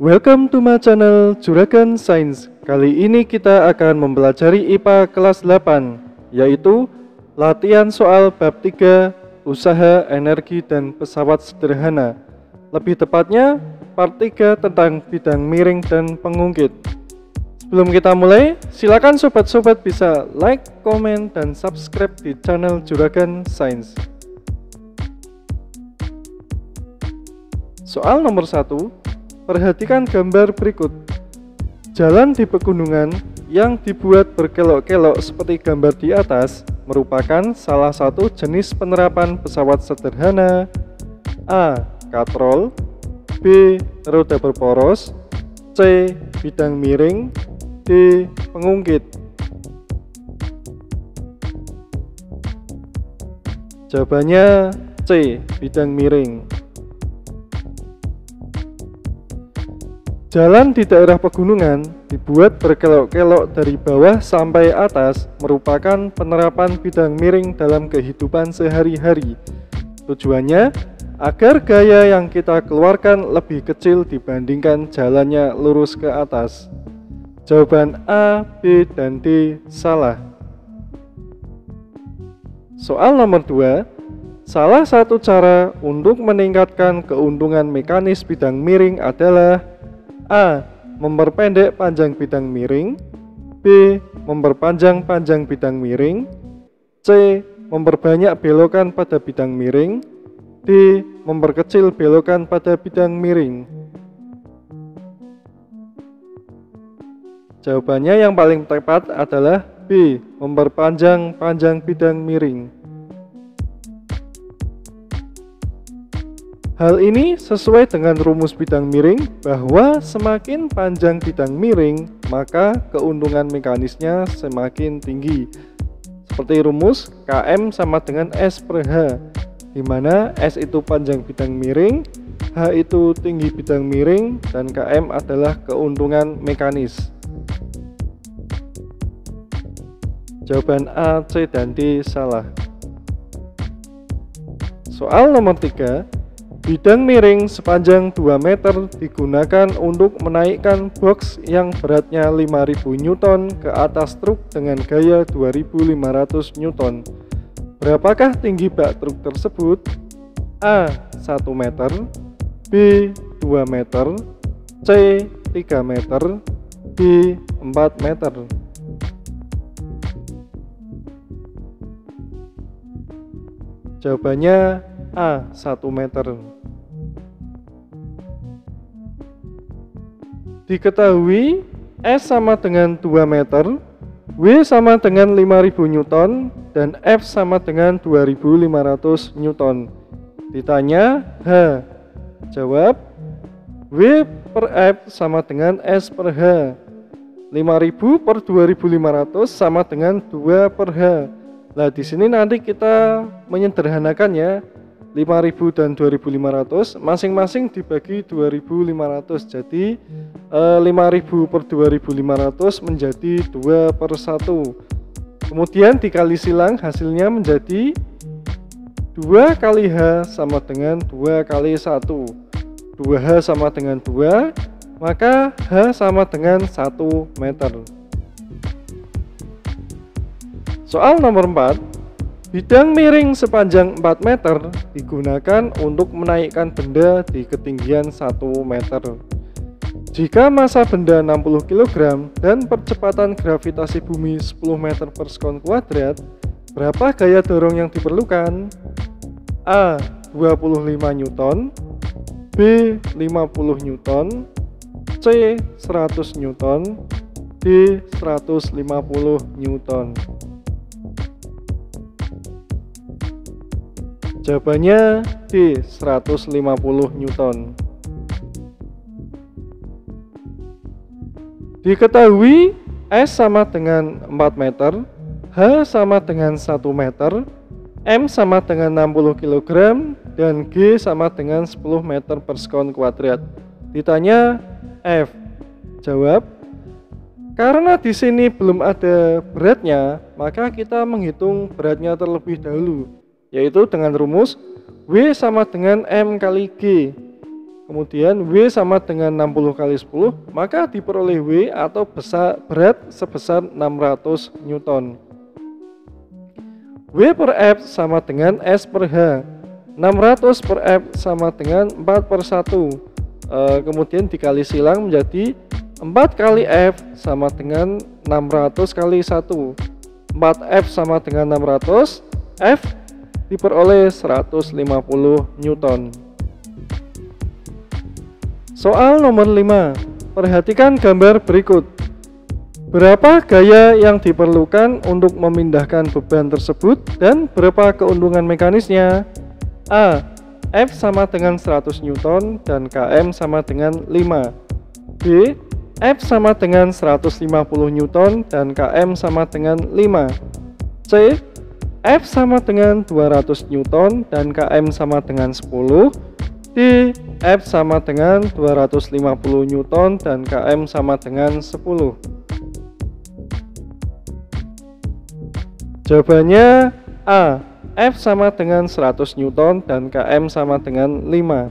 Welcome to my channel Juragan Science. Kali ini kita akan mempelajari IPA kelas 8, yaitu latihan soal bab 3, usaha, energi, dan pesawat sederhana. Lebih tepatnya, part 3 tentang bidang miring dan pengungkit. Sebelum kita mulai, silakan sobat-sobat bisa like, komen, dan subscribe di channel Juragan Science. Soal nomor 1, perhatikan gambar berikut. Jalan di pegunungan yang dibuat berkelok-kelok seperti gambar di atas merupakan salah satu jenis penerapan pesawat sederhana. A. Katrol, B. Roda berporos, C. Bidang miring, D. Pengungkit. Jawabannya C. Bidang miring. Jalan di daerah pegunungan dibuat berkelok-kelok dari bawah sampai atas merupakan penerapan bidang miring dalam kehidupan sehari-hari. Tujuannya agar gaya yang kita keluarkan lebih kecil dibandingkan jalannya lurus ke atas. Jawaban A, B, dan D salah. Soal nomor 2, salah satu cara untuk meningkatkan keuntungan mekanis bidang miring adalah A. Memperpendek panjang bidang miring, B. Memperpanjang panjang bidang miring, C. Memperbanyak belokan pada bidang miring, D. Memperkecil belokan pada bidang miring. Jawabannya yang paling tepat adalah B. Memperpanjang panjang bidang miring. Hal ini sesuai dengan rumus bidang miring bahwa semakin panjang bidang miring, maka keuntungan mekanisnya semakin tinggi. Seperti rumus Km sama dengan S per H, di mana S itu panjang bidang miring, H itu tinggi bidang miring, dan Km adalah keuntungan mekanis. Jawaban A, C, dan D salah. Soal nomor 3, bidang miring sepanjang 2 meter digunakan untuk menaikkan box yang beratnya 5000 Newton ke atas truk dengan gaya 2500 Newton. Berapakah tinggi bak truk tersebut? A. 1 meter, B. 2 meter, C. 3 meter, D. 4 meter. Jawabannya A. 1 meter. Diketahui S sama dengan 2 meter, W sama dengan 5000 Newton, dan F sama dengan 2500 Newton. Ditanya H. Jawab, W per F sama dengan S per H. 5000 per 2500 sama dengan 2 per H. Nah, di sini nanti kita menyederhanakan ya. 5000 dan 2500 masing-masing dibagi 2500, jadi 5000 per 2500 menjadi 2 per 1. Kemudian dikali silang, hasilnya menjadi 2 kali H sama dengan 2 kali 1. 2H sama dengan 2, maka H sama dengan 1 meter. Soal nomor 4, bidang miring sepanjang 4 meter digunakan untuk menaikkan benda di ketinggian 1 meter. Jika massa benda 60 kg dan percepatan gravitasi bumi 10 meter per sekon kuadrat, berapa gaya dorong yang diperlukan? A. 25 Newton, B. 50 Newton, C. 100 Newton, D. 150 Newton. Jawabannya D. 150 Newton. Diketahui S sama dengan 4 meter, H sama dengan 1 meter, M sama dengan 60 kg, dan G sama dengan 10 meter per sekon kuadrat. Ditanya F. Jawab, karena di sini belum ada beratnya, maka kita menghitung beratnya terlebih dahulu, yaitu dengan rumus W sama dengan M kali G. kemudian W sama dengan 60 kali 10, maka diperoleh W atau berat sebesar 600 Newton. W per F sama dengan S per H. 600 per F sama dengan 4/1. Kemudian dikali silang menjadi 4 kali F sama dengan 600 kali 1. 4F sama dengan 600, F diperoleh 150 Newton. Soal nomor 5. Perhatikan gambar berikut. Berapa gaya yang diperlukan untuk memindahkan beban tersebut dan berapa keuntungan mekanisnya? A. F sama dengan 100 Newton dan Km sama dengan 5. B. F sama dengan 150 Newton dan Km sama dengan 5. C. F sama dengan 200 Newton dan Km sama dengan 10. D. F sama dengan 250 Newton dan Km sama dengan 10. Jawabannya A. F sama dengan 100 Newton dan Km sama dengan 5.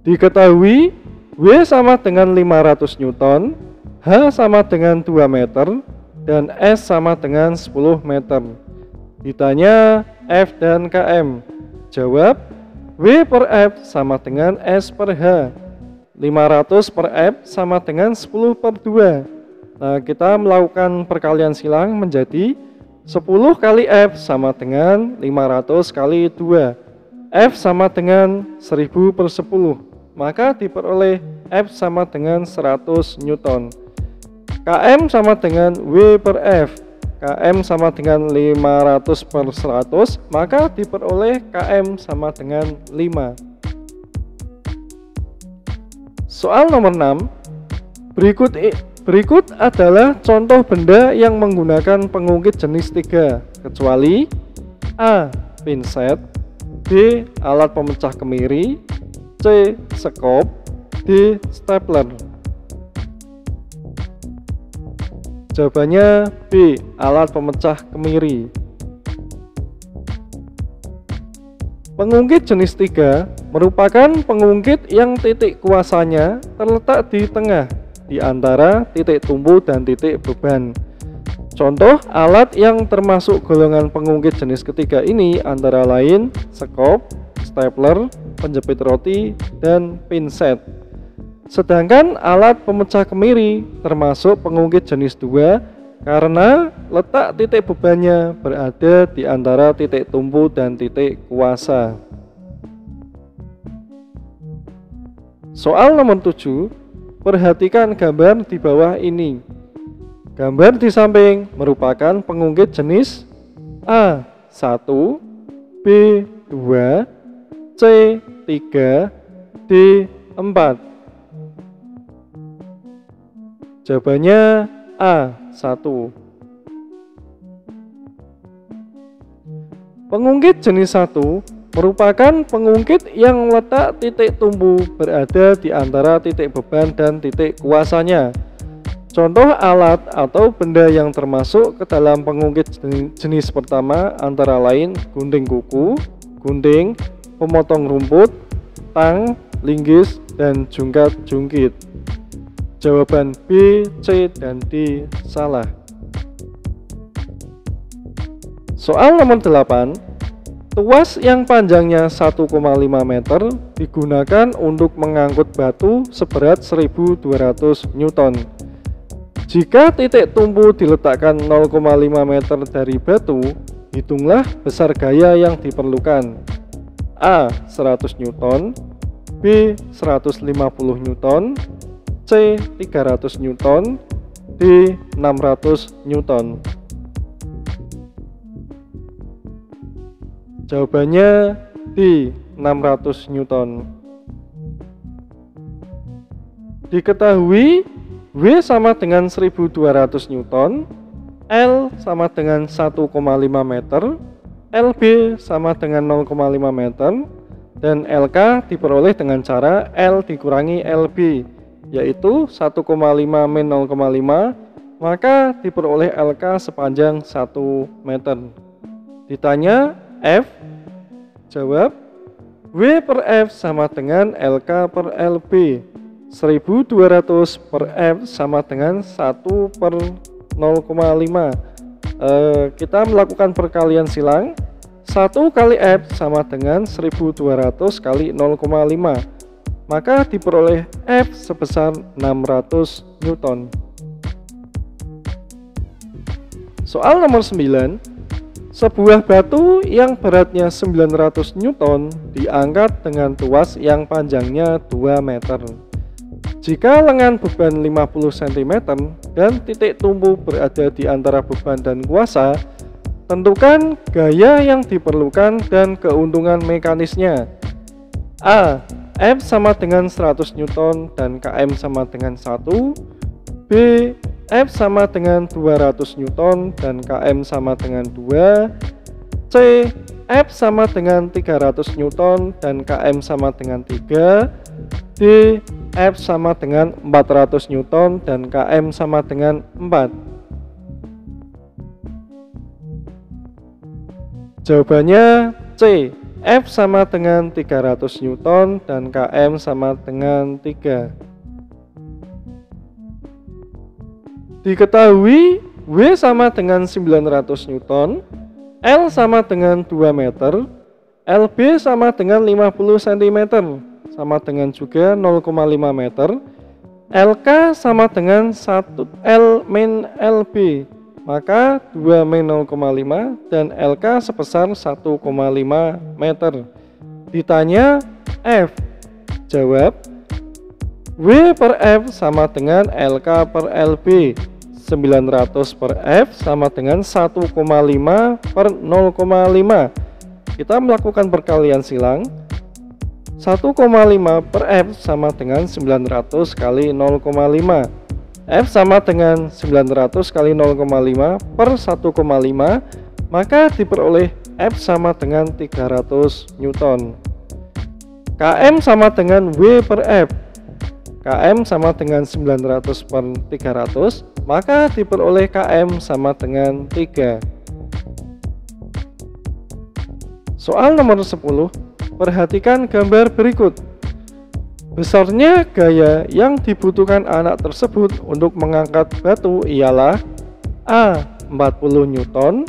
Diketahui W sama dengan 500 Newton, H sama dengan 2 meter, dan S sama dengan 10 meter. Ditanya F dan Km. Jawab, W per F sama dengan S per H. 500 per F sama dengan 10 per 2. Nah, kita melakukan perkalian silang menjadi 10 kali F sama dengan 500 kali 2. F sama dengan 1000 per 10. Maka diperoleh F sama dengan 100 Newton. Km sama dengan W per F. Km sama dengan 500 per 100, maka diperoleh Km sama dengan 5. Soal nomor 6. Berikut adalah contoh benda yang menggunakan pengungkit jenis 3, kecuali A. Pinset, B. Alat pemecah kemiri, C. Sekop, D. Stapler. Jawabannya B. Alat pemecah kemiri. Pengungkit jenis 3 merupakan pengungkit yang titik kuasanya terletak di tengah di antara titik tumpu dan titik beban. Contoh alat yang termasuk golongan pengungkit jenis ketiga ini antara lain sekop, stapler, penjepit roti, dan pinset. Sedangkan alat pemecah kemiri termasuk pengungkit jenis 2 karena letak titik bebannya berada di antara titik tumpu dan titik kuasa. Soal nomor 7, perhatikan gambar di bawah ini. Gambar di samping merupakan pengungkit jenis A1, B2, C3, D4. Jawabannya A1. Pengungkit jenis 1 merupakan pengungkit yang letak titik tumpu berada di antara titik beban dan titik kuasanya. Contoh alat atau benda yang termasuk ke dalam pengungkit jenis pertama antara lain gunting kuku, gunting, pemotong rumput, tang, linggis, dan jungkat-jungkit. Jawaban B, C, dan D salah. Soal nomor 8. Tuas yang panjangnya 1,5 meter digunakan untuk mengangkut batu seberat 1200 Newton. Jika titik tumpu diletakkan 0,5 meter dari batu, hitunglah besar gaya yang diperlukan. A. 100 Newton, B. 150 Newton, C. 300 Newton, D. 600 Newton. Jawabannya D. 600 Newton. Diketahui W sama dengan 1200 Newton, L sama dengan 1,5 meter, LB sama dengan 0,5 meter, dan LK diperoleh dengan cara L dikurangi LB, yaitu 1,5 min 0,5, maka diperoleh LK sepanjang 1 meter. Ditanya F, jawab W per F sama dengan LK per LB. 1200 per F sama dengan 1 per 0,5. Kita melakukan perkalian silang. 1 kali F sama dengan 1200 kali 0,5. Maka diperoleh F sebesar 600 Newton. Soal nomor 9. Sebuah batu yang beratnya 900 Newton diangkat dengan tuas yang panjangnya 2 meter. Jika lengan beban 50 cm dan titik tumpu berada di antara beban dan kuasa, tentukan gaya yang diperlukan dan keuntungan mekanisnya. A. F sama dengan 100 Newton dan Km sama dengan 1. B. F sama dengan 200 Newton dan Km sama dengan 2. C. F sama dengan 300 Newton dan Km sama dengan 3. D. F sama dengan 400 Newton dan Km sama dengan 4. Jawabannya C. F sama dengan 300 Newton dan Km sama dengan 3. Diketahui W sama dengan 900 Newton, L sama dengan 2 meter, LB sama dengan 50 cm, sama dengan juga 0,5 meter, LK sama dengan 1 L min LB, maka 2 min 0,5 dan LK sebesar 1,5 meter. Ditanya F, jawab W per F sama dengan LK per LB. 900 per F sama dengan 1,5 per 0,5. Kita melakukan perkalian silang. 1,5 per F sama dengan 900 kali 0,5. F sama dengan 900 kali 0,5 per 1,5, maka diperoleh F sama dengan 300 Newton. Km sama dengan W per F. Km sama dengan 900 per 300, maka diperoleh Km sama dengan 3. Soal nomor 10. Perhatikan gambar berikut. Besarnya gaya yang dibutuhkan anak tersebut untuk mengangkat batu ialah A. 40 Newton,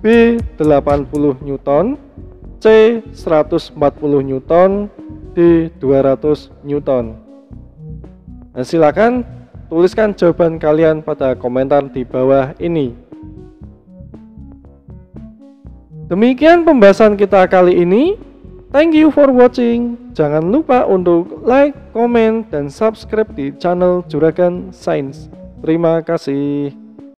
B. 80 Newton, C. 140 Newton, D. 200 Newton. Nah, silakan tuliskan jawaban kalian pada komentar di bawah ini. Demikian pembahasan kita kali ini. Thank you for watching. Jangan lupa untuk like, komen, dan subscribe di channel Juragan Sains. Terima kasih.